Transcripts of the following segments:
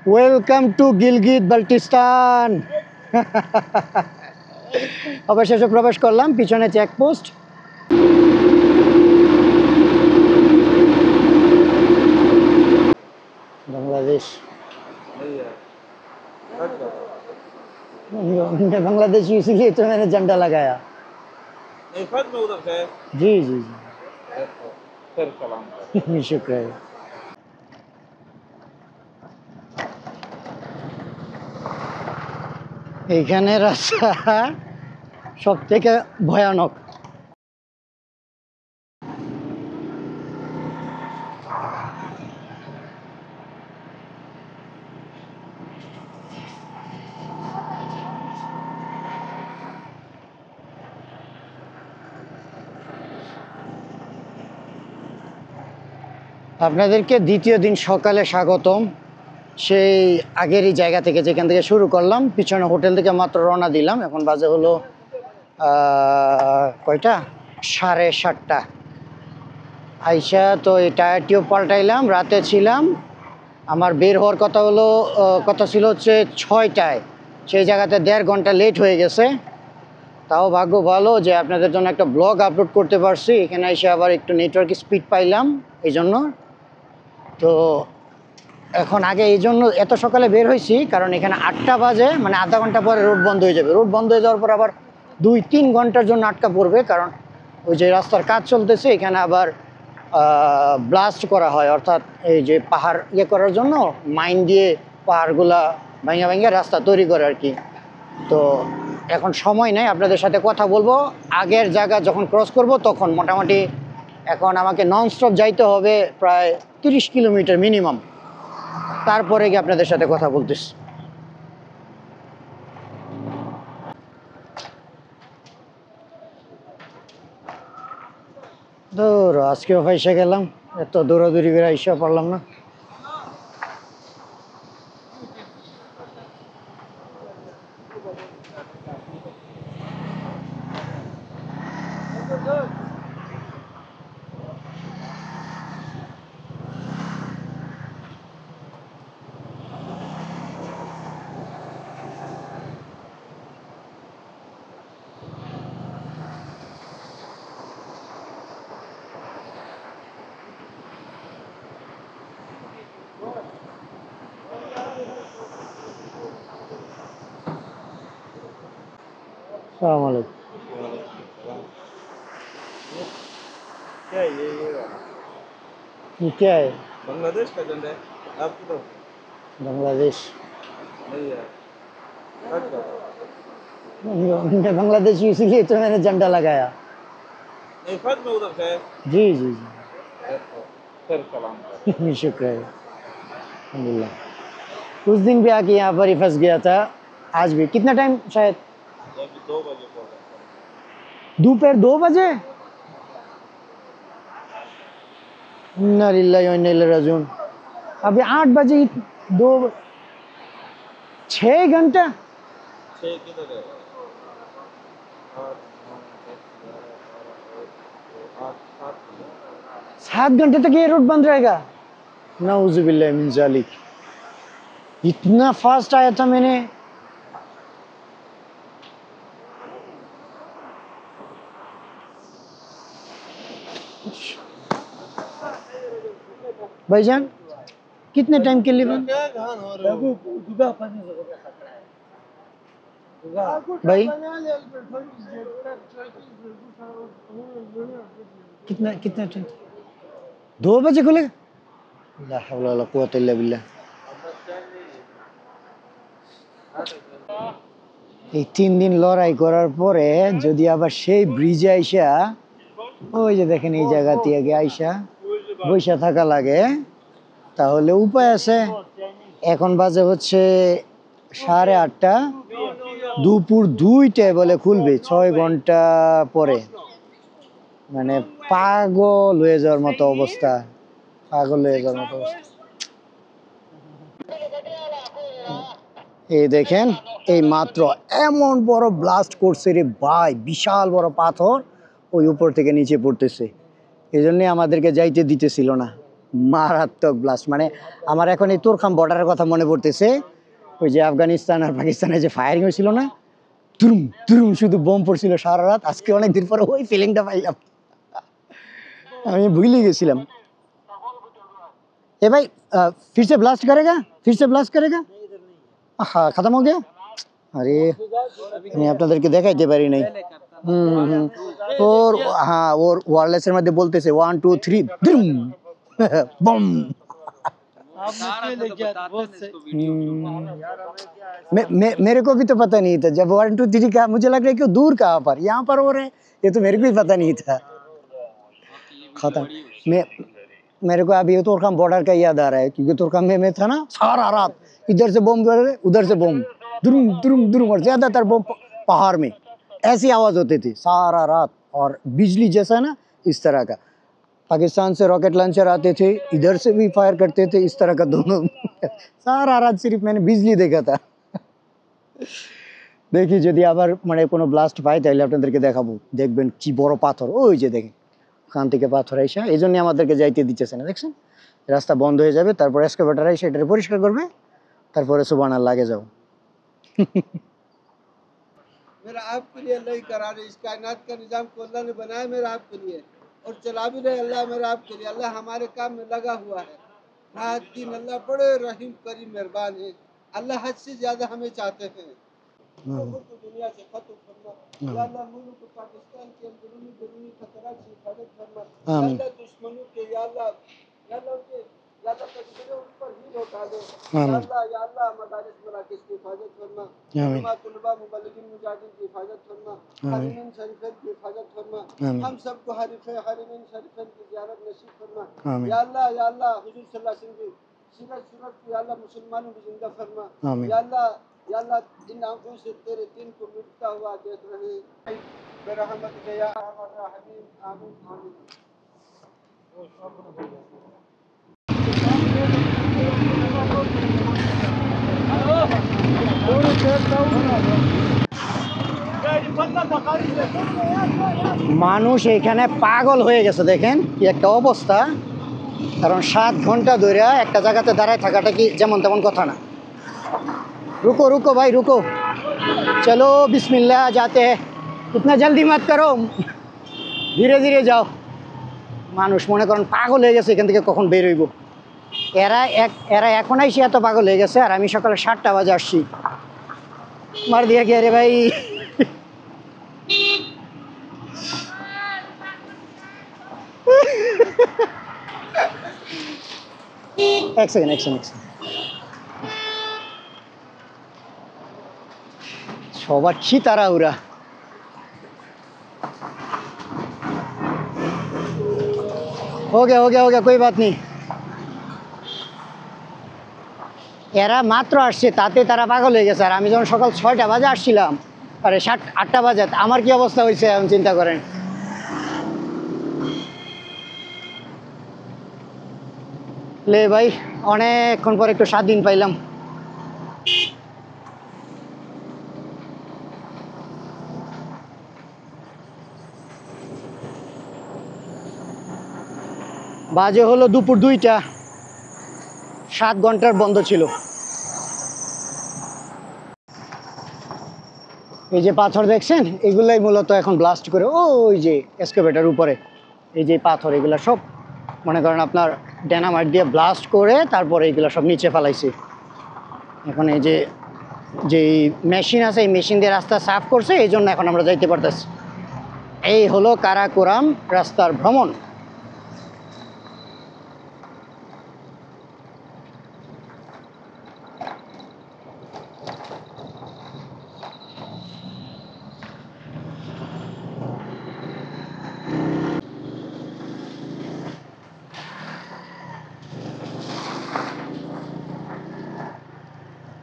Welcome to Gilgit Baltistan. অবশেষে প্রবেশ করলাম, পিছনে চেকপোস্ট। बांग्लादेश मैं बांग्लादेशी इसीलिए तो मैंने झंडा लगाया। नहीं फर्ज में उधर से जी जी जी फिर सलाम शुक्र है। এইখানে রাস্তা সব থেকে ভয়ানক। আপনাদেরকে দ্বিতীয় দিন সকালে স্বাগতম। সেই আগেরই জায়গা থেকে, যেখান থেকে শুরু করলাম, পিছনে হোটেল থেকে মাত্র রওনা দিলাম। এখন বাজে হলো কয়টা, 7:30। আইসা তো এই টায়ারটিও পাল্টাইলাম। রাতে ছিলাম, আমার বের হওয়ার কথা ছিল হচ্ছে 6টায়, সেই জায়গাতে 1.5 ঘন্টা লেট হয়ে গেছে। তাও ভাগ্য ভালো যে আপনাদের জন্য একটা ব্লগ আপলোড করতে পারছি। এখানে এসে আবার একটু নেটওয়ার্ক স্পিড পাইলাম এই জন্য। তো এখন আগে এই জন্য এত সকালে বের হয়েছি, কারণ এখানে 8টা বাজে, মানে আধা ঘন্টা পরে রোড বন্ধ হয়ে যাবে। রোড বন্ধ হয়ে যাওয়ার পর আবার 2-3 ঘন্টার জন্য আটকা পড়বে, কারণ ওই যে রাস্তার কাজ চলতেছে। এখানে আবার ব্লাস্ট করা হয়, অর্থাৎ এই যে পাহাড় করার জন্য মাইন দিয়ে পাহাড়গুলা ভাঙা ভাঙা রাস্তা তৈরি করে আর কি। তো এখন সময় নেই, আপনাদের সাথে কথা বলবো আগের জায়গা যখন ক্রস করব তখন। মোটামুটি এখন আমাকে ননস্টপ যাইতে হবে প্রায় 30 কিলোমিটার মিনিমাম, তারপরে গিয়ে আপনাদের সাথে কথা বলতেছি। দৌড়, আজকেও ফাইসা গেলাম, এত দৌড়াদৌড়ি করে আইসা পারলাম না। अस्सलाम वालेकुम। क्या है ये ये क्या है? बांग्लादेश का झंडा है आपको तो बांग्लादेश। नहीं है फर्ज का मैं बांग्लादेशी इसीलिए तो मैंने झंडा लगाया। नहीं फर्ज में उधर से जी जी जी फिर सलाम शुक्र है, अल्हम्दुलिल्लाह। उस दिन भी आके यहाँ पर ही फंस गया था, आज भी। कितना टाइम? शायद अभी 2 बजे को दोपहर 2 बजे। इन्ना लिल्लाहि व इन्ना इलैहि राजिऊन। अभी 8 बजे, 6 घंटा। 6 किधर है 7 घंटे तक ये रोड बंद रहेगा? नाउजुबिल्लाहि मिन जालिक। इतना फास्ट आया था मैंने। भाईजान कितने टाइम के लिए बंद? भाई कितना कितना टाइम? 2 बजे खुलेगा? ला हौला वला कुव्वाता इल्ला बिल्लाह। এই 3 দিন লড়াই করার পরে যদি আবার সেই ব্রিজে আইসা, ওই যে দেখেন এই জায়গাতে আগে আইসা বইসা থাকা লাগে, তাহলে উপায় আছে। এখন বাজে হচ্ছে 8:30, দুপুর 2টায় বলে খুলবে, 6 ঘন্টা পরে। মানে পাগল হয়ে যাওয়ার মতো অবস্থা, পাগল হয়ে যাওয়ার মতো অবস্থা। এই দেখেন, এই মাত্র এমন বড় ব্লাস্ট করছে রে ভাই, বিশাল বড় পাথর ওই উপর থেকে নিচে পড়তেছে। এই জন্যে আমাদেরকে যাইতে দিতেছিল না। মারাত্মক ব্লাস্ট, মানে আমার এখন এই তোরখাম বর্ডারের কথা মনে পড়তেছে। ওই যে আফগানিস্তান আর পাকিস্তানের যে ফায়ারিং হয়েছিল না, তুরুম তুরুম শুধু বোম পড়ছিল সারা রাত। আজকে অনেকদিন পরে ওই ফিলিংটা পাইলাম, আমি ভুলে গেছিলাম। ए भाई फिर से ब्लास्ट करेगा, फिर से ब्लास्ट करेगा। हाँ खत्म हो गया। अरे আমি আপনাদেরকে দেখাইতে পারি নাই। ওর হ্যাঁ ওর ওয়্যারলেসের মধ্যে বলতেছে 1 2 3 বুম बम। मेरे को भी तो पता नहीं था जब 1 2 3 का, मुझे लग रहा है कि दूर कहाँ पर, यहाँ पर हो रहे, ये तो मेरे को भी पता नहीं था। खत्म। मैं मेरे को अभी तोरखाम बॉर्डर का याद आ रहा है, क्योंकि तोरखाम में मैं था ना, सारा रात इधर से बम कर रहे, उधर से बम, दुरुम दुरुम दुरुम, और ज्यादातर बम पहाड़ में ऐसी आवाज होती थी सारा रात। और बिजली जैसा ना इस तरह का, पाकिस्तान से रॉकेट लॉन्चर आते थे, इधर से भी फायर करते थे, इस तरह का दोनों। सारा रात सिर्फ मैंने बिजली देखा था। দেখি যদি আবার মানে কোনো ব্লাস্ট পাই তাহলে আপনাদেরকে দেখাবো, দেখবেন কি বড় পাথর, ওই যে দেখেন ওখান থেকে পাথর আইসা, এই জন্য আমাদেরকে যাইতে দিতেছে না, দেখছেন রাস্তা বন্ধ হয়ে যাবে, তারপর এক্সকাভেটর আইসা এটা পরিষ্কার করবে, তারপরে সুবহানাল্লাহ লাগে যাও। मेरा आपके लिए अल्लाह ही करा रहे, इस कायनात का निज़ाम को अल्लाह ने बनाया मेरा आपके लिए, और चला भी रहे अल्लाह मेरा आपके लिए। अल्लाह हमारे काम में लगा हुआ है। रात दिन अल्लाह बड़े रहीम करीम मेहरबान है। अल्लाह हद से ज़्यादा हमें चाहते हैं। मुल्क दुनिया से खत्म फरमा या अल्लाह, मुल्क पाकिस्तान के अंदरूनी बैरूनी खतरात से हिफाजत फरमा या अल्लाह, दुश्मनों के या अल्लाह के या अल्लाह तकदीरें उन पर ही लौटा दे या अल्लाह मदारिस मराकिज़ की हिफाजत फरमा, उलमा तुलबा मुबल्लिगीन मुजाहिदीन की हिफाजत फरमा, हरमैन शरीफैन की हिफाजत फरमा, हम सबको हरमैन शरीफैन की ज़ियारत नसीब फरमा या अल्लाह हुजूर सल्लल्लाहु अलैहि वसल्लम की सीरत सूरत को या अल्लाह मुसलमानों की जिंदा फरमा या अल्लाह इन आंखों से तेरे दिन को मिटता हुआ देख रहे बेरहमत या अरहमर राहिमीन, आमीन आमीन। মানুষ এখানে পাগল হয়ে গেছে, দেখেন কি একটা অবস্থা। কারণ 7 ঘন্টা ধরে একটা জায়গাতে দাঁড়ায় থাকাটা কি যেমন তেমন কথা না। रुको रुको भाई रुको, चलो बिस्मिल्लाह जाते हैं, इतना जल्दी मत करो, ধীরে ধীরে যাও। মানুষ মনে করেন পাগল হয়ে গেছে এখান থেকে কখন বের হইব। এরা এখন আইসি এত পাগল হয়ে গেছে, আর আমি সকালে 7টা বাজে আসছি। মার দিয়া গিয়ে রে ভাই। এক সেকেন্ড সবার কি তাড়াহুড়া। हो गया कोई बात नहीं। এরা মাত্র আসছে তাতে তারা পাগল হয়ে গেছে, আর আমি যখন সকাল 6টা বাজে আসছিলাম, আরে 8টা বাজে, আমার কি অবস্থা হয়েছে এখন চিন্তা করেন। লে ভাই অনেকক্ষণ পর একটু স্বাধীন পাইলাম। বাজে হলো দুপুর 2টা, 7 ঘন্টার বন্ধ ছিল। এই যে পাথর দেখছেন, এগুলাই মূলত এখন ব্লাস্ট করে, ওই যে এক্সকাভেটর উপরে এই যে পাথর, এগুলা সব মনে করেন আপনার ডায়নামাইট দিয়ে ব্লাস্ট করে তারপরে এগুলা সব নিচে ফেলাইছে। এখন এই যে যেই মেশিন আছে, এই মেশিন দিয়ে রাস্তা সাফ করছে, এই জন্য এখন আমরা যাইতে পারতেছি। এই হলো কারাকোরাম রাস্তার ভ্রমণ।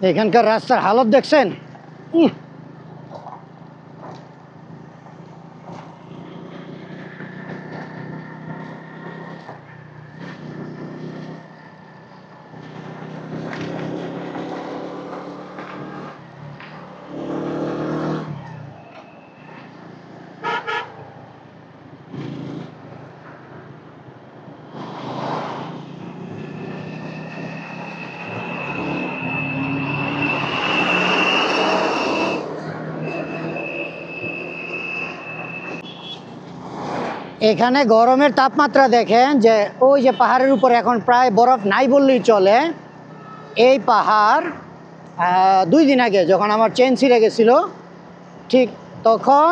এখানকার রাস্তার হালত দেখছেন, এখানে গরমের তাপমাত্রা দেখেন যে ওই যে পাহাড়ের উপরে এখন প্রায় বরফ নাই বললেই চলে। এই পাহাড় 2 দিন আগে যখন আমার চেন ছিঁড়ে গেছিলো ঠিক তখন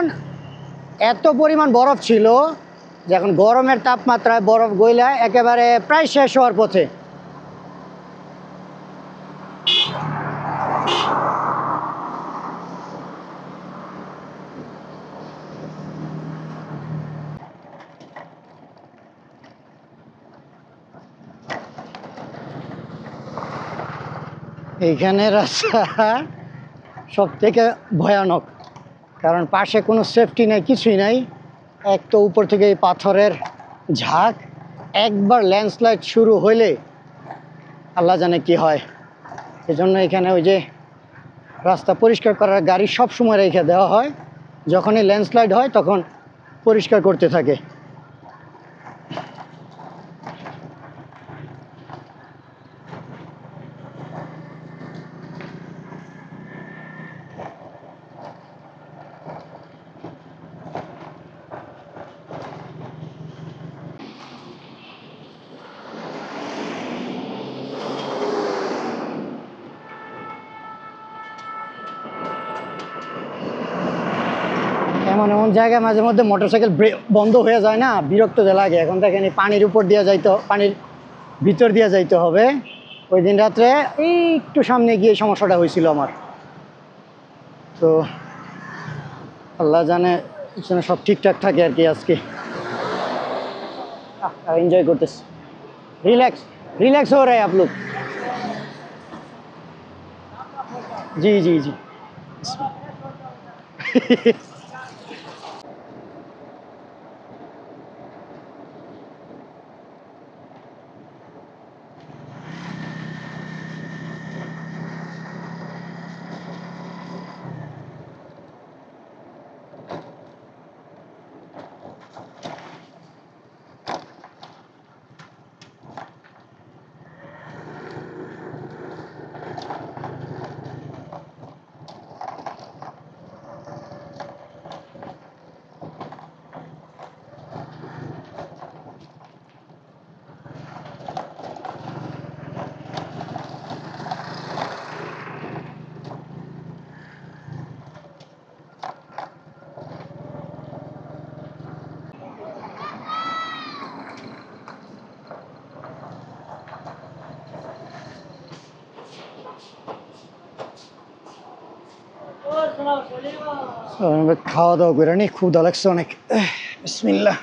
এত পরিমাণ বরফ ছিল যে এখন গরমের তাপমাত্রায় বরফ গইলা একেবারে প্রায় শেষ হওয়ার পথে। এইখানে রাস্তা সব থেকে ভয়ানক, কারণ পাশে কোনো সেফটি নাই, কিছুই নাই। এক তো উপর থেকে এই পাথরের ঝাঁক, একবার ল্যান্ডস্লাইড শুরু হইলে আল্লাহ জানে কি হয়। এজন্য এখানে ওই যে রাস্তা পরিষ্কার করার গাড়ি সব সময় রেখে দেওয়া হয়, যখনই ল্যান্ডস্লাইড হয় তখন পরিষ্কার করতে থাকে। এমন এমন জায়গায় মাঝে মধ্যে মোটরসাইকেল বন্ধ হয়ে যায় না, বিরক্ত যে লাগে। এখন দেখেন এই পানির উপর দিয়ে যাইতে, পানির ভিতর দিয়ে যাইতে হবে। ওই দিন রাত্রে এই একটু সামনে গিয়ে সমস্যাটা হয়েছিল আমার। তো আল্লাহ জানে যেন সব ঠিকঠাক থাকে আর কি। আজকে এনজয় করতেছি, রিল্যাক্স রিল্যাক্স हो रहे हैं आप लोग। जी जी जी খাওয়া দাওয়া করে নি, ক্ষুধা লাগছে অনেক। বিসমিল্লাহ।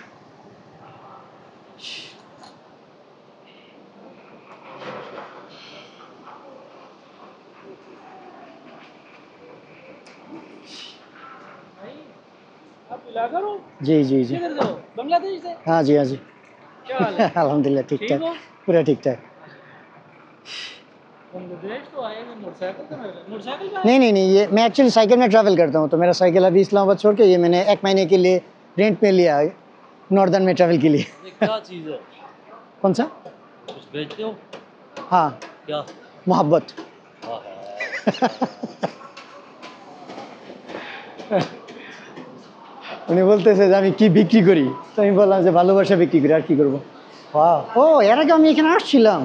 जी जी जी बांग्लादेश से। हाँ जी हाँ जी क्या हाल है? अल्हम्दुलिल्लाह ठीक ठीक ठाक, हो? पूरा ठीक ठाक। बांग्लादेश तो आए हैं मोटरसाइकिल पे। मोटरसाइकिल पे आए? नहीं नहीं नहीं, ये मैं एक्चुअली साइकिल में ट्रैवल करता हूँ, तो मेरा साइकिल अभी इस्लामाबाद छोड़ के ये मैंने 1 महीने के लिए रेंट पे लिया है, नॉर्दर्न में ट्रैवल के लिए। ये क्या चीज़ है? कौन सा? कुछ बेचते हो? हाँ, क्या? मोहब्बत। हाँ উনি বলতেছে যে আমি কি বিক্রি করি, তো আমি বললাম যে ভালোবাসা বিক্রি করি, আর কি করবো। ও এর আগে আমি এখানে আসছিলাম,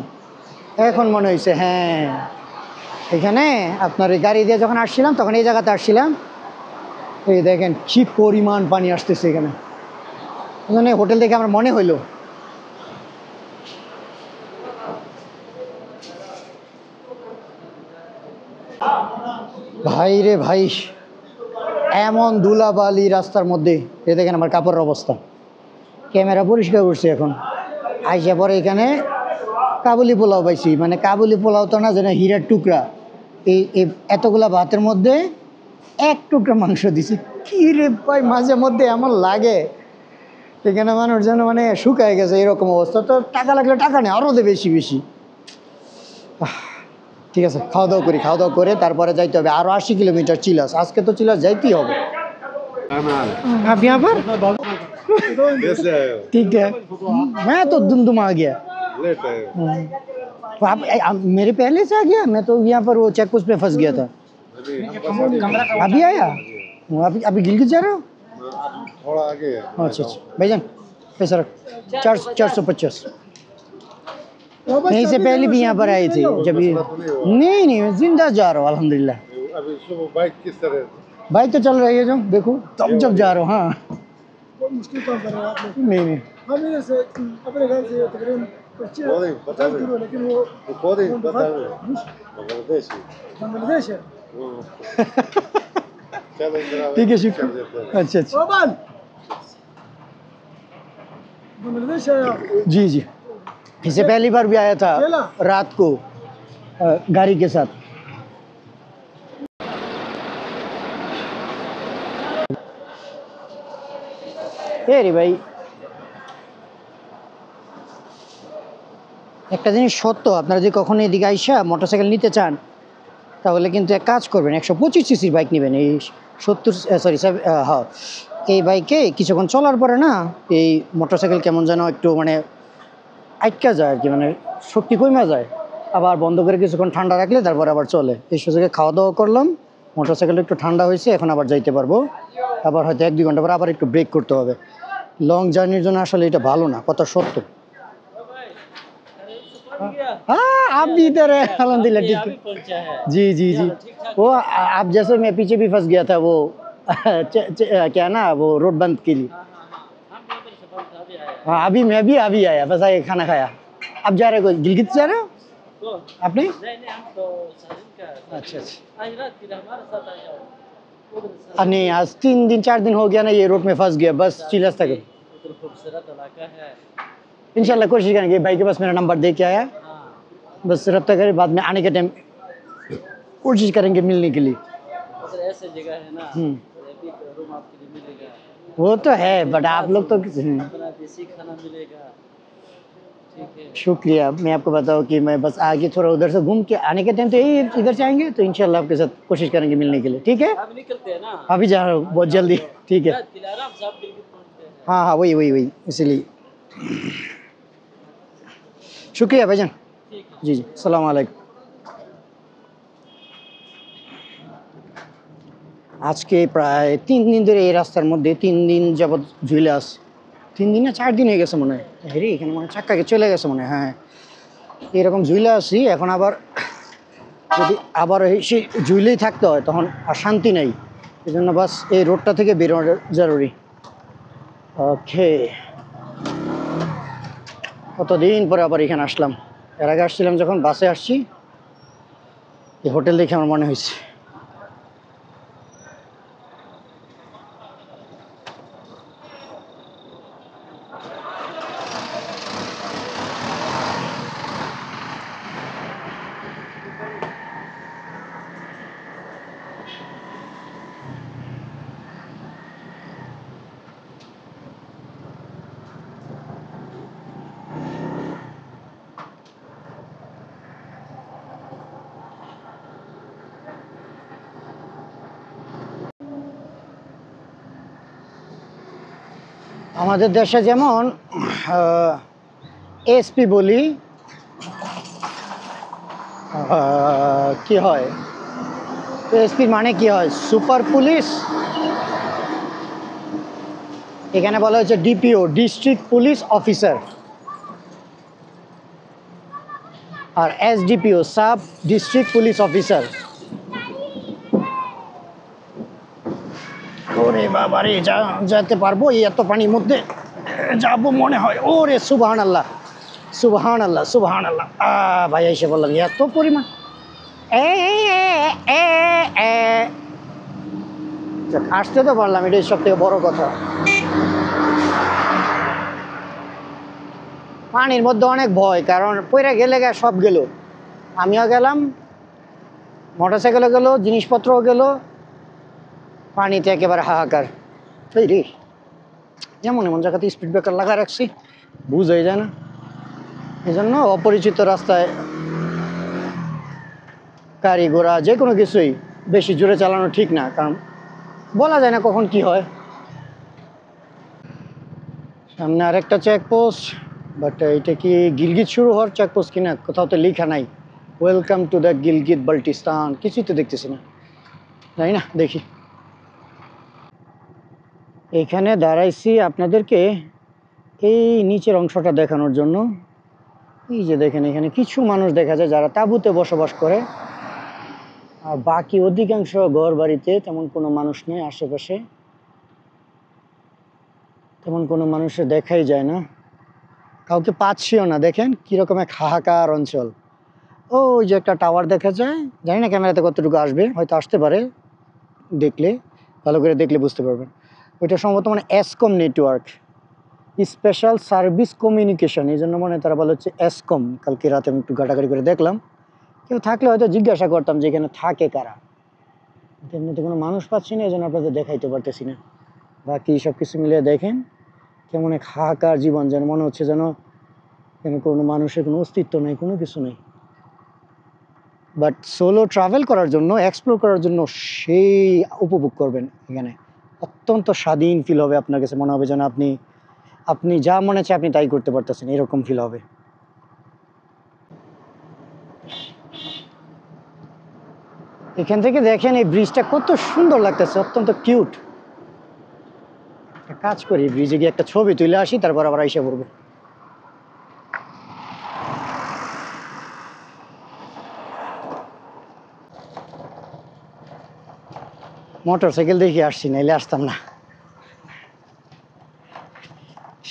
এখন মনে হয়েছে। হ্যাঁ, এখানে আপনার এই গাড়ি দিয়ে যখন আসছিলাম তখন এই জায়গাতে আসছিলাম। এই দেখেন কি পরিমাণ পানি আসতেছে এখানে, ওখানে হোটেল দেখে আমার মনে হইলো। ভাই রে ভাই, এমন ধুলাবালি রাস্তার মধ্যে। এ দেখেন আমার কাপড়ের অবস্থা। ক্যামেরা পরিষ্কার করছি এখন। আইসা পরে এখানে কাবুলি পোলাও পাইছি, মানে কাবুলি পোলাও তো না, যেন হীরার টুকরা। এই এতগুলা ভাতের মধ্যে 1 টুকরা মাংস দিছি। কি রে ভাই, মাঝে মধ্যে এমন লাগে এখানে মানুষ যেন মানে শুকায় গেছে, এরকম অবস্থা। তো টাকা লাগলে টাকা নেই, আরও দে বেশি বেশি। ঠিক আছে, খাওয়া দাওয়া করি, খাওয়া দাওয়া করে তারপরে যাইতে হবে। আরও 80 কিলোমিটার চিলাস, আজকে তো চিলাস যাইতেই হবে। आप यहाँ पर? कैसे आए हो? ठीक है, मैं तो दुमदुमा आ गया। लेट आए हो? तो आप मेरे पहले से आ गया? मैं तो यहाँ पर वो चेक पोस्ट पे फंस गया था। अभी आया? अभी गिलगित जा रहे हो? थोड़ा आगे है। अच्छा अच्छा भाईजान, पैसा रख 450। नहीं, से पहले भी यहाँ पर आए थे जब ये नहीं नहीं मैं जिंदा जा रहा हूँ अल्हम्दुलिल्लाह। अभी सुबह बाइक किस तरह बाइक तो चल रही है जो देखो तब जब जा रहा हूँ। हाँ बहुत मुश्किल काम कर रहे हैं आप लोग। नहीं नहीं हम इधर से अपने घर से तकरीबन 50 किलो, लेकिन वो बांग्लादेश बांग्लादेश है। चलो इधर आओ, ठीक है चल शुक्र। देते हैं। अच्छा अच्छा ओमान बांग्लादेश है आप? जी जी, इससे पहली बार भी आया था अकेला? रात को गाड़ी के साथ। রে ভাই একটা জিনিস সত্য, আপনারা যদি কখনো এদিকে আইসা মোটরসাইকেল নিতে চান তাহলে কিন্তু এক কাজ করবেন, 125 সিসির বাইক নেবেন। এই 70 সরি হ্যাঁ, এই বাইকে কিছুক্ষণ চলার পরে না এই মোটরসাইকেল কেমন যেন একটু মানে আটকা যায় আর কি, মানে শক্তি কমে যায়। আবার বন্ধ করে কিছুক্ষণ ঠান্ডা রাখলে তারপর আবার চলে। এই সুযোগে খাওয়া দাওয়া করলাম, মোটরসাইকেল একটু ঠান্ডা হয়েছে, এখন আবার যাইতে পারবো। আবার হয়তো 1-2 ঘন্টা পর আবার একটু ব্রেক করতে হবে। লং জার্নির জন্য আসলে এটা ভালো না, কথা সত্য। हाँ आप भी इधर है अल्हम्दुलिल्लाह ठीक अभी है। पहुंचा है। जी जी जी, वो आप जैसे मैं पीछे भी फंस गया था वो क्या ना वो रोड बंद के लिए। हाँ हम भी उधर से बंद अभी आए हैं। हाँ अभी मैं भी अभी आया, बस आए खाना खाया। अब जा रहे हो गिलगित जा रहे हो तो आपने? नहीं हम तो साजिद का अच्छा अच्छा। आज रात की हमारे साथ आ जाओ उधर नहीं आज 3 दिन 4 दिन हो गया ना ये रोड में फंस गया, बस चिल्लास तक। उधर खूबसूरत इलाका है। इंशाल्लाह कोशिश करेंगे, भाई के पास मेरा नंबर दे के आया, हाँ बस रब्ता करें, बाद में आने के टाइम कोशिश करेंगे मिलने के लिए। उधर ऐसे जगह है ना हम्म। अभी रूम आपके लिए मिलेगा, वो तो है बट आप लोग तो अपना देसी खाना मिलेगा। ठीक है शुक्रिया। मैं आपको बताऊं कि मैं बस आगे थोड़ा उधर से घूम के आने के टाइम तो यही इधर से आएंगे, तो इंशाल्लाह आपके साथ कोशिश करेंगे मिलने के लिए। ठीक है अभी निकलते हैं ना अभी जा रहा हूँ बहुत जल्दी। ठीक है रात के लिए आराम से आप दिल्ली पहुंचते हैं। हाँ हाँ वही वही वही इसीलिए। शुक्रिया भाईजान। ठीक है जी जी अस्सलाम वालेकुम। আজকে প্রায় 3 দিন ধরে এই রাস্তার মধ্যে 3 দিন যাবৎ ঝুলে আছি। 3 দিন না 4 দিন হয়ে গেছে মনে হয়। হ্যাঁ রে এখানে মনে হয় চাক্কাকে চলে গেছে মনে হয়। হ্যাঁ এরকম ঝুলে আছি, এখন আবার যদি আবার সেই ঝুলেই থাকতে হয় তখন আর শান্তি নেই। এই জন্য বাস এই রোডটা থেকে বেরোনো জরুরি। ওকে কতদিন পরে আবার এখানে আসলাম। এর আগে আসছিলাম যখন বাসে আসছি, এই হোটেল দেখে আমার মনে হয়েছে। আমাদের দেশে যেমন এসপি বলি, কি হয় এসপি মানে কি হয় সুপার পুলিশ, এখানে বলা হচ্ছে ডিপিও ডিস্ট্রিক্ট পুলিশ অফিসার, আর SDPO sub district police officer. ওরে বাবা রে যেতে পারবো এই এত পানির মধ্যে যাবো মনে হয়। ওরে সুবহান আল্লাহ সুবহান আল্লাহ সুবহান আল্লাহ। ভাই এসে বললাম এত পরিমাণ আসতে তো পারলাম, এটাই সব থেকে বড় কথা। পানির মধ্যে অনেক ভয়, কারণ পইরা গেলে সব গেল, আমিও গেলাম, মোটরসাইকেলও গেল, জিনিসপত্রও গেল, পানিতে একেবারে হাহাকার। এই রে যেমন এমন জায়গাতে স্পিড ব্রেকার লাগা রাখছি বুঝাই যায় না, এই জন্য অপরিচিত রাস্তায় গাড়ি ঘোড়া যে কোনো কিছুই বেশি জোরে চালানো ঠিক না, কারণ বলা যায় না কখন কি হয়। সামনে আরেকটা চেকপোস্ট, বাট এটা কি গিলগিত শুরু হওয়ার চেকপোস্ট কিনা কোথাও তো লেখা নাই welcome to the Gilgit Baltistan, কিছুই তো দেখতেছি না, তাই না? দেখি এখানে দাঁড়াইছি আপনাদেরকে এই নিচের অংশটা দেখানোর জন্য। এই যে দেখেন এখানে কিছু মানুষ দেখা যায় যারা তাঁবুতে বসবাস করে, আর বাকি অধিকাংশ ঘর বাড়িতে তেমন কোনো মানুষ নেই। আশেপাশে তেমন কোনো মানুষের দেখাই যায় না, কাউকে পাচ্ছিও না। দেখেন কিরকম এক হাহাকার অঞ্চল। ওই যে একটা টাওয়ার দেখা যায়, জানি না ক্যামেরাতে কতটুকু আসবে, হয়তো আসতে পারে, দেখলে ভালো করে দেখলে বুঝতে পারবেন। ওইটা সম্ভবত মানে Eskom network, special service communication, এই জন্য মনে হয় তারা বলা হচ্ছে এসকম। কালকে রাতে আমি একটু ঘাটাঘাটি করে দেখলাম, কেউ থাকলে হয়তো জিজ্ঞাসা করতাম যে এখানে থাকে কারা। এমনিতে কোনো মানুষ পাচ্ছি না, এই জন্য আপনাদের দেখাইতে পারতেছি না। বাকি সব কিছু মিলিয়ে দেখেন কেমন এক হাহাকার জীবন, যেন মনে হচ্ছে যেন কোনো মানুষের কোনো অস্তিত্ব নেই, কোনো কিছু নেই। বাট সোলো ট্রাভেল করার জন্য, এক্সপ্লোর করার জন্য সেই উপভোগ করবেন এখানে। অত্যন্ত স্বাধীন ফিল হবে আপনার কাছে, মনে হবে যেন আপনি আপনি যা মনে চায় আপনি তাই করতে পারতেছেন, এরকম ফিল হবে। এখান থেকে দেখেন এই ব্রিজটা কত সুন্দর লাগতেছে, অত্যন্ত কিউট। কাজ করি, ব্রিজে গিয়ে একটা ছবি তুলে আসি, তারপর আবার আইসা পড়বো। মোটর সাইকেল দেখে আসছি, নাইলে আসতাম না।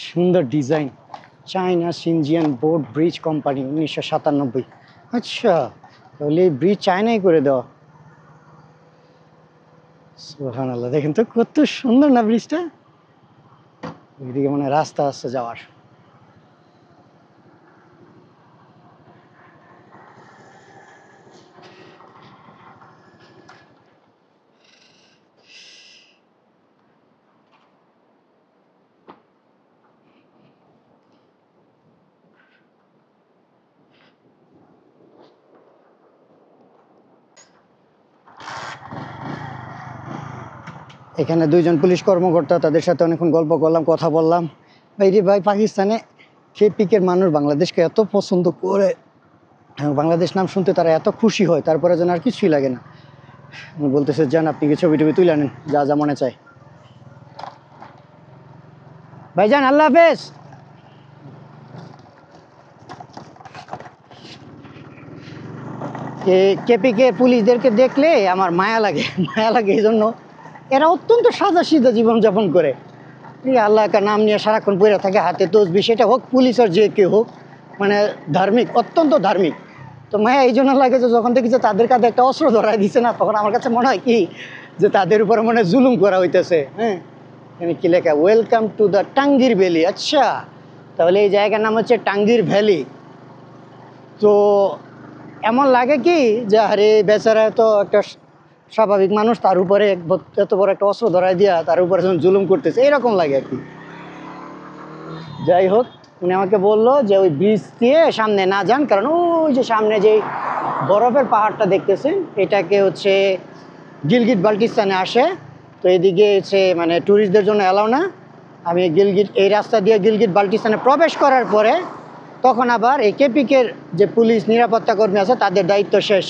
সুন্দর design, China Xinjiang board bridge company, 1997। আচ্ছা, তাহলে এই ব্রিজ চায়নাই করে দেওয়া। সুবহানাল্লাহ, দেখেন তো কত সুন্দর না ব্রিজটা। ওইদিকে মানে রাস্তা আছে যাওয়ার। এখানে দুইজন পুলিশ কর্মকর্তা, তাদের সাথে অনেকক্ষণ গল্প করলাম, কথা বললাম। ভাই রে ভাই, পাকিস্তানে কেপিকের মানুষ বাংলাদেশকে এত পছন্দ করে, বাংলাদেশ নাম শুনতে তারা এত খুশি হয়, তারপরে যেন আর কিছুই লাগে না। বলতেছে যান আপনি কি ছবি টবি তুলে আনেন, যা যা মনে চায়। ভাইজান আল্লাহ হাফেজ। কেপিকে পুলিশদেরকে দেখলে আমার মায়া লাগে, মায়া লাগে এই জন্য। এরা অত্যন্ত সাদাসিধা জীবনযাপন করে, এই আল্লাহ কা নাম নিয়ে সারাক্ষণ পড়ে থাকে, হাতে তসবিহ, সেটা হোক পুলিশ আর যে কেউ হোক, মানে ধার্মিক, অত্যন্ত ধার্মিক। তো মায়া এই জন্য লাগে যে যখন দেখি যে তাদের কাছে একটা অস্ত্র ধরাই দিচ্ছে না, তখন আমার কাছে মনে হয় কি যে তাদের উপরে মনে জুলুম করা হইতেছে। হ্যাঁ, আমি কি লেখা, ওয়েলকাম টু দ্য টাঙ্গির ভ্যালি। আচ্ছা, তাহলে এই জায়গার নাম হচ্ছে টাঙ্গির ভ্যালি। তো এমন লাগে কি যে আরে বেচারা তো একটা স্বাভাবিক মানুষ, তার উপরে এত বড় একটা অস্ত্র ধরাই দিয়া তার উপরে যখন জুলুম করতেছে, এরকম লাগে আর কি। যাই হোক, উনি আমাকে বললো যে ওই ব্রিজ দিয়ে সামনে না যান, কারণ ওই যে সামনে যে বরফের পাহাড়টা দেখতেছেন, এটাকে হচ্ছে গিলগিট বাল্টিস্তানে আসে। তো এদিকে হচ্ছে মানে ট্যুরিস্টদের জন্য অ্যালাউ না। আমি এই রাস্তা দিয়ে গিলগিট বাল্টিস্তানে প্রবেশ করার পরে তখন আবার এই কেপিকের যে পুলিশ নিরাপত্তা কর্মী আছে তাদের দায়িত্ব শেষ।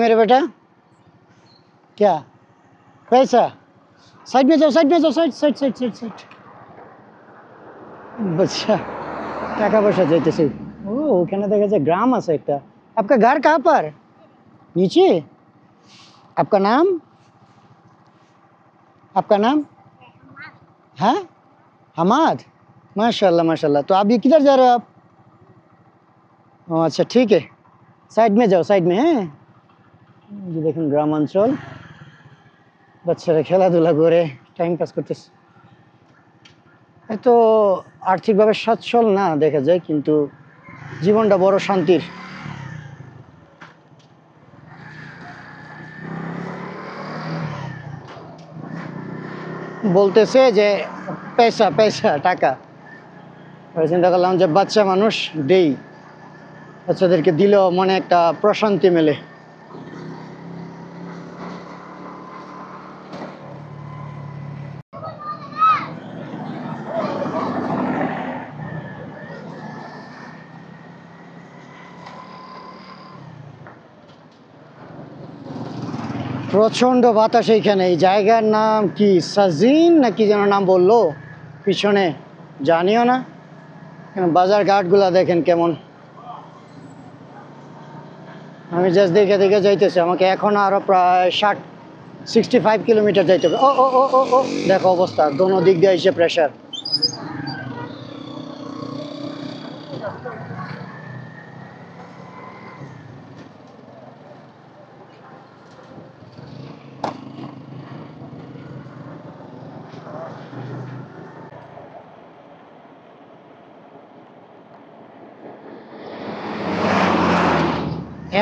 मेरे बेटा क्या कैसा, साइड में जाओ, साइड में जाओ, side side side side side. अच्छा, টাকা পয়সা যাইতেছে। ও, ওখানে দেখা যায় গ্রাম আছে একটা। आपका घर कहाँ पर, नीचे? आपका नाम, आपका नाम? हाँ, हमाद। माशाल्लाह माशाल्लाह। तो अभी किधर जा रहे हो आप? अच्छा ठीक है, साइड में जाओ, साइड में। হ্যাঁ, যে দেখুন গ্রামাঞ্চল, বাচ্চারা খেলাধুলা করে টাইম পাস করতেছে। এত আর্থিকভাবে সচ্ছল না দেখা যায়, কিন্তু জীবনটা বড় শান্তির। বলতেছে যে পয়সা পয়সা টাকা, চিন্তা করলাম যে বাচ্চা মানুষ দেই, বাচ্চাদেরকে দিলেও মনে একটা প্রশান্তি মেলে। প্রচণ্ড বাতাস এইখানে। এই জায়গার নাম কি সাজিন না কি যেন নাম বললো পিছনে, জানিও না। বাজার ঘাটগুলা দেখেন কেমন। আমি জাস্ট দেখে দেখে যাইতেছি, আমাকে এখন আরো প্রায় 65 কিলোমিটার যাইতে হবে। ও ও ও ও ও দেখো অবস্থা, দোনো দিক দিয়ে এসে প্রেশার।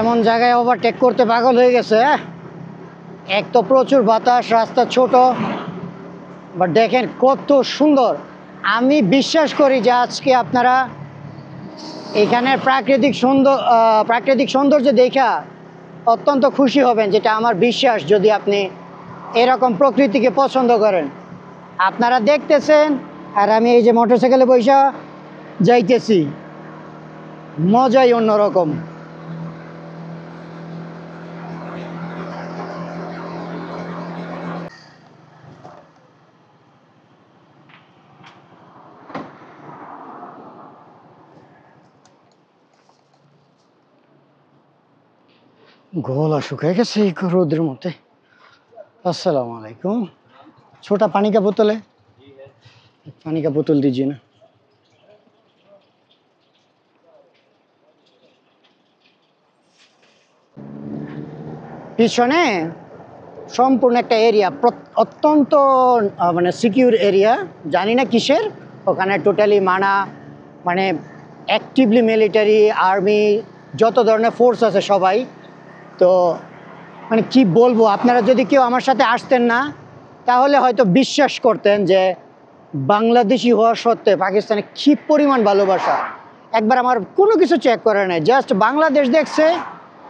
এমন জায়গায় ওভারটেক করতে পাগল হয়ে গেছে। এক তো প্রচুর বাতাস, রাস্তা ছোট, বাট দেখেন কত সুন্দর। আমি বিশ্বাস করি যে আজকে আপনারা এখানে প্রাকৃতিক সৌন্দর্য দেখা অত্যন্ত খুশি হবেন, যেটা আমার বিশ্বাস। যদি আপনি এরকম প্রকৃতিকে পছন্দ করেন, আপনারা দেখতেছেন আর আমি এই যে মোটরসাইকেলে বসে যাইতেছি, মজাই অন্যরকম। গলা শুকিয়ে গেছে এই রোদের মধ্যে। अस्सलाम वालेकुम। छोटा पानी का बोतल है? पानी का बोतल दीजिए ना। পিছনে সম্পূর্ণ একটা এরিয়া, অত্যন্ত মানে সিকিউর এরিয়া, জানি না কিসের। ওখানে টোটালি মানা, মানে অ্যাক্টিভলি মিলিটারি, আর্মি, যত ধরনের ফোর্স আছে সবাই। তো মানে কি বলবো, আপনারা যদি কেউ আমার সাথে আসতেন না তাহলে হয়তো বিশ্বাস করতেন যে বাংলাদেশি হওয়া সত্ত্বে পাকিস্তানে কী পরিমাণ ভালোবাসা। একবার আমার কোনো কিছু চেক করে নাই, জাস্ট বাংলাদেশ দেখছে,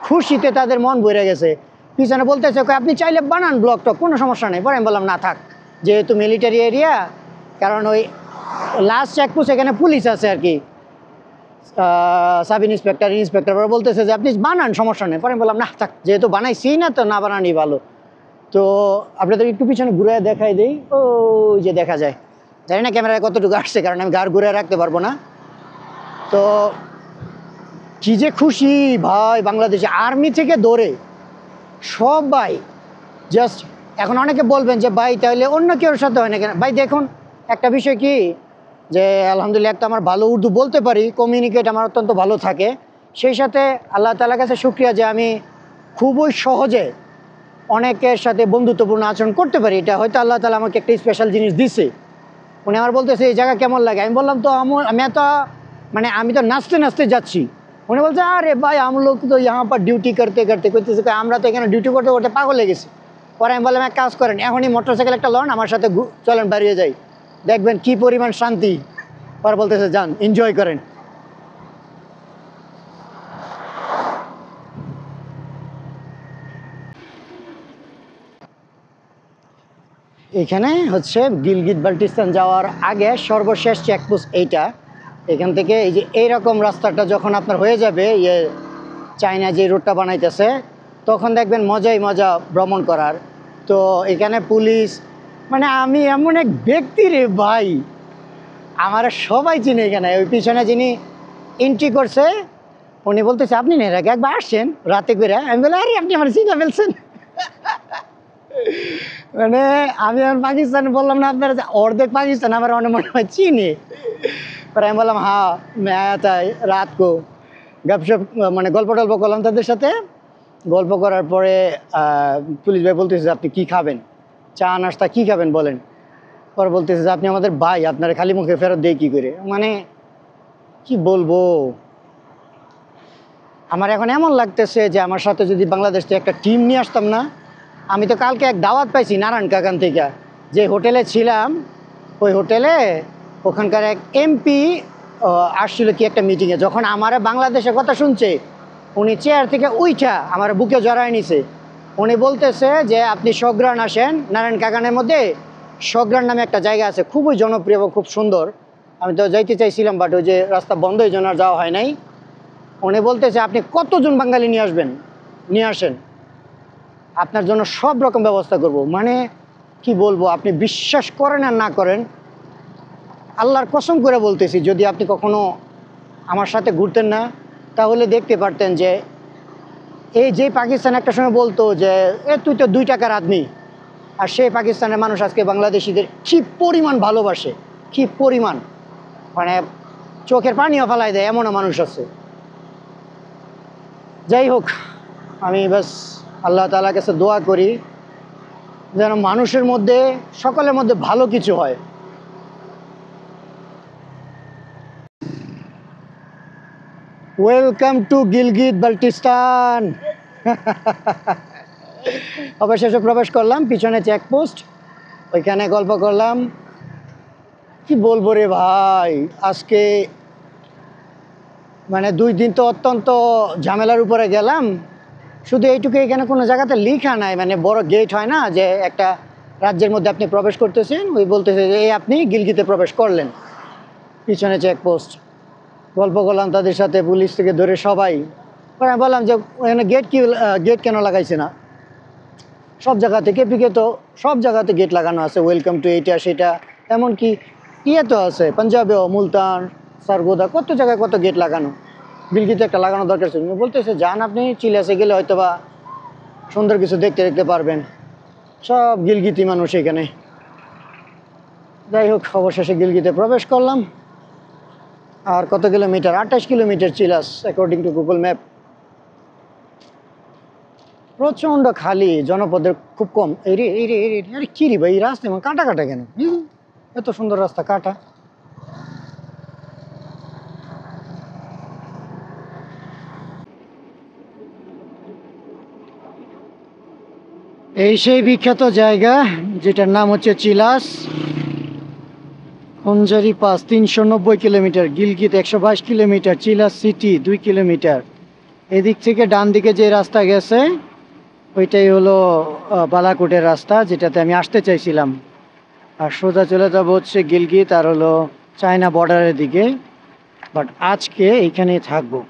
খুশিতে তাদের মন ভরে গেছে। পিছনে বলতেছে আপনি চাইলে বানান ব্লগটা, কোনো সমস্যা নেই। পরে আমি বললাম না থাক, যেহেতু মিলিটারি এরিয়া, কারণ ওই লাস্ট চেকপোস্ট এখানে পুলিশ আছে আর কি, সাব ইন্সপেক্টর ওরা বলতেছে যে আপনি বানান, সমস্যা নেই। পরে আমি বললাম না থাক, যেহেতু বানাইছি না তো না বানানি ভালো। তো আপনাদের একটু পিছনে ঘুরে দেখাই দিই, ওই যে দেখা যায়, জানি না ক্যামেরায় কতটুকু আসছে, কারণ আমি গাড় ঘুরে রাখতে পারবো না। তো কি যে খুশি ভাই, বাংলাদেশে আর্মি থেকে ধরে সবাই জাস্ট। এখন অনেকে বলবেন যে ভাই তাহলে অন্য কেউর সাথে হয় না কেন? ভাই দেখুন একটা বিষয় কি, যে আলহামদুলিল্লাহ একটা আমার ভালো উর্দু বলতে পারি, কমিউনিকেট আমার অত্যন্ত ভালো থাকে। সেই সাথে আল্লাহ তাআলার কাছে শুকরিয়া যে আমি খুবই সহজে অনেকের সাথে বন্ধুত্বপূর্ণ আচরণ করতে পারি। এটা হয়তো আল্লাহ তাআলা আমাকে একটা স্পেশাল জিনিস দিছে। উনি আমার বলতেছে এই জায়গা কেমন লাগে, আমি বললাম তো আমি তো নাচতে নাচতে যাচ্ছি। উনি বলছে আরে ভাই हम लोग तो यहाँ पर ডিউটি করতে করতে করতেছে, আমরা তো এখানে ডিউটি করতে করতে পাগল হয়ে গেছি। পরে আমি বললাম এক কাজ করেন, এখনই মোটরসাইকেল একটা লন, আমার সাথে চলেন বেরিয়ে যাই, দেখবেন কি পরিমাণ শান্তি। পরে বলতেছে যান, এনজয় করেন। এখানে হচ্ছে গিলগিত বাল্টিস্তান যাওয়ার আগে সর্বশেষ চেকপোস্ট এইটা। এখান থেকে এই যে এইরকম রাস্তাটা যখন আপনার হয়ে যাবে, চায়না যে রোডটা বানাইতেছে, তখন দেখবেন মজাই মজা ভ্রমণ করার। তো এখানে পুলিশ, মানে আমি এমন এক ব্যক্তি রে ভাই, আমার সবাই চিনে এখানে। ওই পিছনে যিনি এন্ট্রি করছে উনি বলতেছে আপনি না এর আগে একবার আসছেন রাতে করে? আমি বলি আরে আপনি আমার চিনে ফেলছেন। মানে আমি আমার পাকিস্তানে বললাম না আপনারা, অর্ধেক পাকিস্তান আমার মনে হয় চিনি। পরে আমি বললাম হ্যাঁ मैं आया था রাত কো, গপশপ মানে গল্প টল্প করলাম তাদের সাথে। গল্প করার পরে পুলিশ ভাই বলতেছে আপনি কি খাবেন, চা নাস্তা কি খাবেন বলেন। পরে বলতেছে যে আপনি আমাদের ভাই, আপনারা খালি মুখে ফেরত দেয় কী করে। মানে কি বলবো, আমার এখন এমন লাগতেছে যে আমার সাথে যদি বাংলাদেশ থেকে একটা টিম নিয়ে আসতাম না। আমি তো কালকে এক দাওয়াত পাইছি নারায়ণ কাকান থেকে, যে হোটেলে ছিলাম ওই হোটেলে ওখানকার এক এমপি আসছিল কি একটা মিটিংয়ে। যখন আমার বাংলাদেশের কথা শুনছে, উনি চেয়ার থেকে উইঠা আমার বুকে জড়ায় নিছে। উনি বলতেছে যে আপনি সগ্রান আসেন, নারায়ণ কাকানের মধ্যে সগ্রান নামে একটা জায়গা আছে, খুবই জনপ্রিয় এবং খুব সুন্দর। আমি তো যাইতে চাইছিলাম, বাট ওই যে রাস্তা বন্ধ, এই জন্য আর যাওয়া হয় নাই। উনি বলতেছে আপনি কতজন বাঙালি নিয়ে আসবেন, নিয়ে আসেন, আপনার জন্য সব রকম ব্যবস্থা করব। মানে কি বলবো, আপনি বিশ্বাস করেন আর না করেন, আল্লাহর কসম করে বলতেছি, যদি আপনি কখনো আমার সাথে ঘুরতেন না তাহলে দেখতে পারতেন যে এই যে পাকিস্তান একটা সময় বলতো যে তুই তো 2 টাকার আদমি, আর সেই পাকিস্তানের মানুষ আজকে বাংলাদেশিদের কি পরিমাণ ভালোবাসে, কি পরিমাণ, মানে চোখের পানিও ফেলায় দেয় এমনও মানুষ আছে। যাই হোক, আমি বাস আল্লাহ তাআলার কাছে দোয়া করি যেন মানুষের মধ্যে, সকলের মধ্যে ভালো কিছু হয়। Welcome to Gilgit Baltistan. অবশেষে প্রবেশ করলাম, পিছনে চেকপোস্ট, ওইখানে গল্প করলাম। কি বলবো রে ভাই, আজকে মানে 2 দিন তো অত্যন্ত ঝামেলার উপরে গেলাম। শুধু এইটুকু, এখানে কোনো জায়গাতে লেখা নাই, মানে বড় গেট হয় না যে একটা রাজ্যের মধ্যে আপনি প্রবেশ করতেছেন, ওই বলতেছে যে এই আপনি গিলগিতে প্রবেশ করলেন। পিছনে চেকপোস্ট, গল্প করলাম তাদের সাথে, পুলিশ থেকে ধরে সবাই। পরে আমি বললাম যে এখানে গেট কেন লাগাইছে না? সব জায়গাতে কেপিকে তো সব জায়গাতে গেট লাগানো আছে, ওয়েলকাম টু এইটা সেটা, এমনকি ইয়ে তো আছে পাঞ্জাবেও, মুলতান, সারগোদা, কত জায়গায় কত গেট লাগানো। গিলগিতে একটা লাগানো দরকার ছিল। বলতেছে যান আপনি চিলাসে গেলে হয়তো বা সুন্দর কিছু দেখতে দেখতে পারবেন, সব গিলগিতি মানুষ এখানে। যাই হোক, অবশেষে গিলগিতে প্রবেশ করলাম। আর কত kilometre? 28 kilometre Chilas according to Google map. প্রচণ্ড খালি, জনপদের খুব কম। আরে কি রে ভাই, এই রাস্তা এমন কাটা কাটা কেন? এত সুন্দর রাস্তা কাটা। এই সেই বিখ্যাত জায়গা যেটার নাম হচ্ছে Chilas Khunjerab pass, 390 kilometre. Gilgit 122 kilometre. Chilas city 2 kilometre. এদিক থেকে ডান দিকে যে রাস্তা গেছে ওইটাই হলো বালাকোটের রাস্তা, যেটাতে আমি আসতে চাইছিলাম। আর সোজা চলে যাবো হচ্ছে গিলগিত আর হলো চায়না বর্ডারের দিকে, বাট আজকে এইখানেই থাকবো।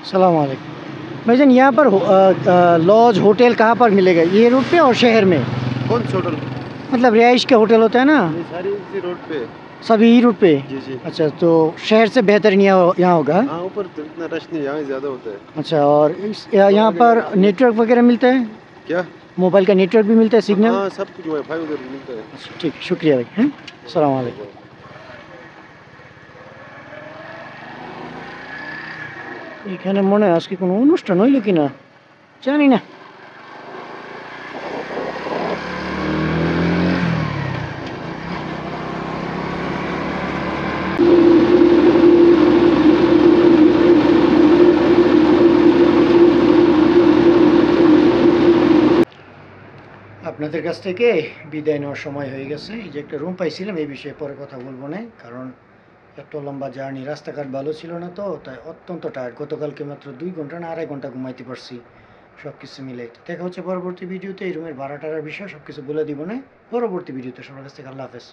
सलाम वालेकुम भाईजान, यहाँ पर लॉज होटल कहाँ पर मिलेगा? ये रूट पे और शहर में? कौन सी होटल? मतलब रिहाइश के होटल होता है ना, ये सारी इसी रोड पे। सभी ही रूट पे? जी जी। अच्छा, तो शहर से बेहतर यहाँ होगा। हाँ, ऊपर तो इतना रश नहीं, यहाँ ज़्यादा होता है। अच्छा, और यहाँ पर नेटवर्क वगैरह मिलता है? क्या? मोबाइल का नेटवर्क भी मिलता है, सिग्नल? हाँ, सब कुछ वाईफाई उधर मिलता है। अच्छा, ठीक, शुक्रिया भाई। हैं, सलाम वालेकुम। এখানে মনে হয় আজকে কোনো অনুষ্ঠান হইল কিনা জানি না। আপনাদের কাছ থেকে বিদায় নেওয়ার সময় হয়ে গেছে। এই যে একটা রুম পাইছিলাম, এই বিষয়ে পরে কথা বলবো না, কারণ এত লম্বা জার্নি, রাস্তাঘাট ভালো ছিল না তো, তাই অত্যন্ত টায়ার্ড। গতকালকে মাত্র 2 ঘন্টা না 2.5 ঘন্টা ঘুমাইতে পারছি সব কিছু মিলে। দেখা হচ্ছে পরবর্তী ভিডিওতে। এই রুমের ভাড়া টাড়ার বিষয় সব কিছু বলে দিব না পরবর্তী ভিডিওতে। সবার কাছ থেকে আল্লাহ হাফেজ।